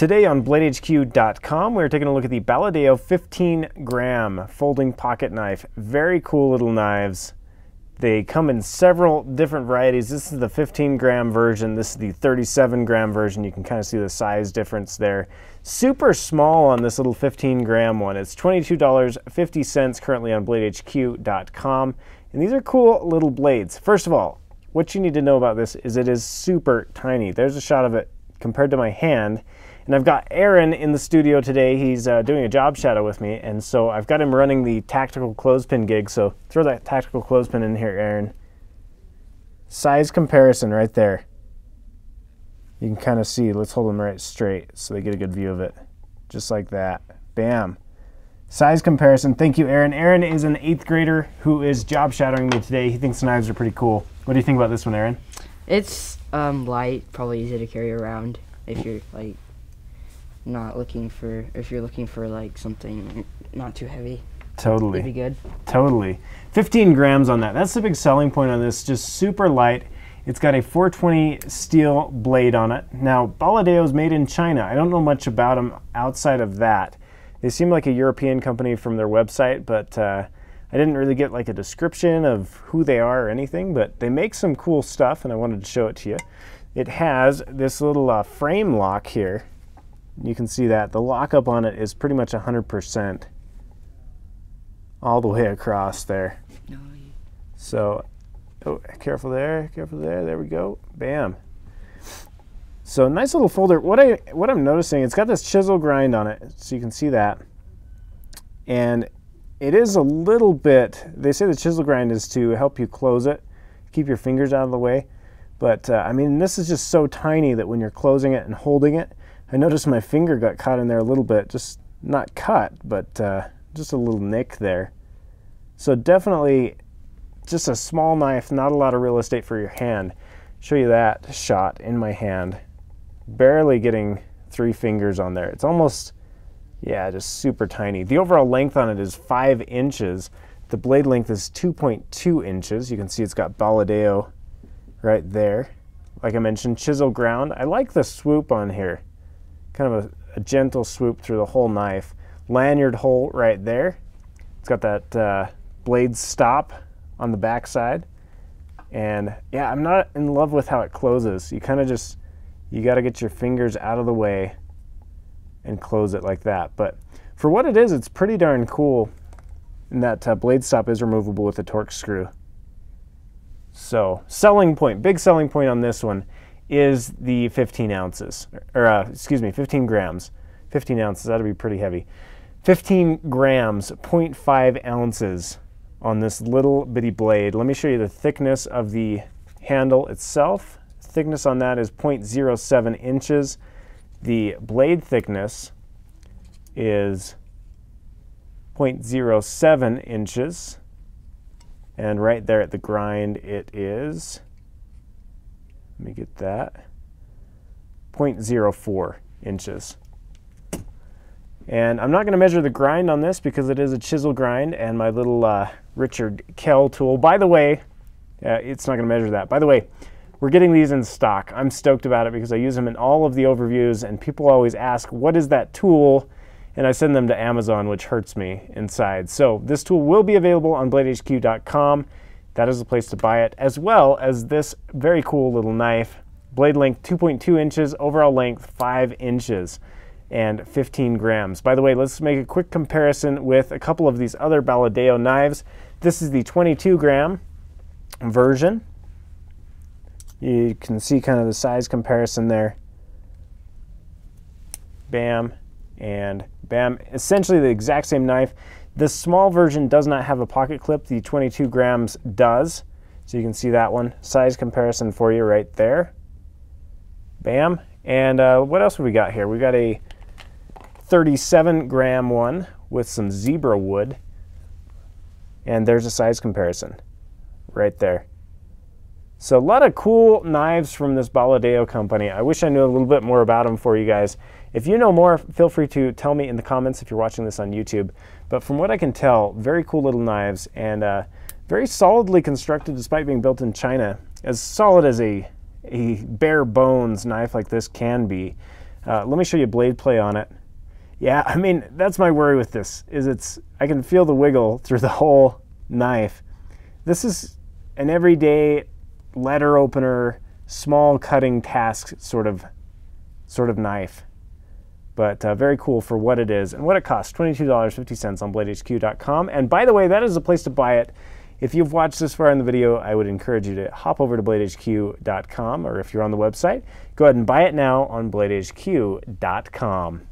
Today on BladeHQ.com, we're taking a look at the Baladeo 15-gram folding pocket knife. Very cool little knives. They come in several different varieties. This is the 15-gram version. This is the 37-gram version. You can kind of see the size difference there. Super small on this little 15-gram one. It's $22.50 currently on BladeHQ.com. And these are cool little blades. First of all, what you need to know about this is it is super tiny. There's a shot of it compared to my hand. And I've got Aaron in the studio today. He's doing a job shadow with me, and so I've got him running the tactical clothespin gig. So throw that tactical clothespin in here, Aaron. Size comparison right there. You can kind of see. Let's hold them right straight so they get a good view of it. Just like that. Bam. Size comparison. Thank you, Aaron. Aaron is an 8th grader who is job shadowing me today. He thinks the knives are pretty cool. What do you think about this one, Aaron? It's light, probably easy to carry around if you're like if you're looking for like something not too heavy. Totally. It'd be good. Totally. 15 grams on that. That's the big selling point on this. Just super light. It's got a 420 steel blade on it. Now, Baladeo is made in China. I don't know much about them outside of that. They seem like a European company from their website, but I didn't really get like a description of who they are or anything, but they make some cool stuff, and I wanted to show it to you. It has this little frame lock here. You can see that. The lockup on it is pretty much 100% all the way across there. So, oh, careful there, there we go. Bam. So nice little folder. What I'm noticing, it's got this chisel grind on it, so you can see that. And it is a little bit, they say the chisel grind is to help you close it, keep your fingers out of the way. But I mean, this is just so tiny that when you're closing it and holding it, I noticed my finger got caught in there a little bit, just not cut, but just a little nick there. So definitely just a small knife, not a lot of real estate for your hand. Show you that shot in my hand. Barely getting 3 fingers on there. It's almost, yeah, just super tiny. The overall length on it is 5 inches. The blade length is 2.2 inches. You can see it's got Baladeo right there. Like I mentioned, chisel ground. I like the swoop on here. Kind of a gentle swoop through the whole knife. Lanyard hole right there. It's got that blade stop on the back side. And yeah, I'm not in love with how it closes. You kind of just, you got to get your fingers out of the way and close it like that. But for what it is, it's pretty darn cool. And that blade stop is removable with a torque screw. So selling point, big selling point on this one is the 15 ounces, or excuse me, 15 grams. 15 ounces, that'd be pretty heavy. 15 grams, 0.5 ounces on this little bitty blade. Let me show you the thickness of the handle itself. Thickness on that is 0.07 inches. The blade thickness is 0.07 inches. And right there at the grind, it is, let me get that, 0.04 inches. And I'm not going to measure the grind on this because it is a chisel grind and my little Richard Kell tool. By the way, it's not going to measure that. By the way, we're getting these in stock. I'm stoked about it because I use them in all of the overviews, and people always ask, what is that tool? And I send them to Amazon, which hurts me inside. So this tool will be available on BladeHQ.com. That is the place to buy it, as well as this very cool little knife. Blade length 2.2 inches, overall length 5 inches, and 15 grams. By the way, let's make a quick comparison with a couple of these other Baladeo knives. This is the 22-gram version. You can see kind of the size comparison there. Bam. And bam, essentially the exact same knife. The small version does not have a pocket clip. The 22 grams does. So you can see that one. Size comparison for you right there. Bam. And what else have we got here? We got a 37-gram one with some zebra wood. And there's a size comparison right there. So a lot of cool knives from this Baladeo company. I wish I knew a little bit more about them for you guys. If you know more, feel free to tell me in the comments if you're watching this on YouTube. But from what I can tell, very cool little knives and very solidly constructed despite being built in China. As solid as a bare bones knife like this can be. Let me show you blade play on it. Yeah, I mean, that's my worry with this, is I can feel the wiggle through the whole knife. This is an everyday letter opener, small cutting task sort of knife. But very cool for what it is and what it costs, $22.50 on BladeHQ.com. And by the way, that is a place to buy it. If you've watched this far in the video, I would encourage you to hop over to BladeHQ.com, or if you're on the website, go ahead and buy it now on BladeHQ.com.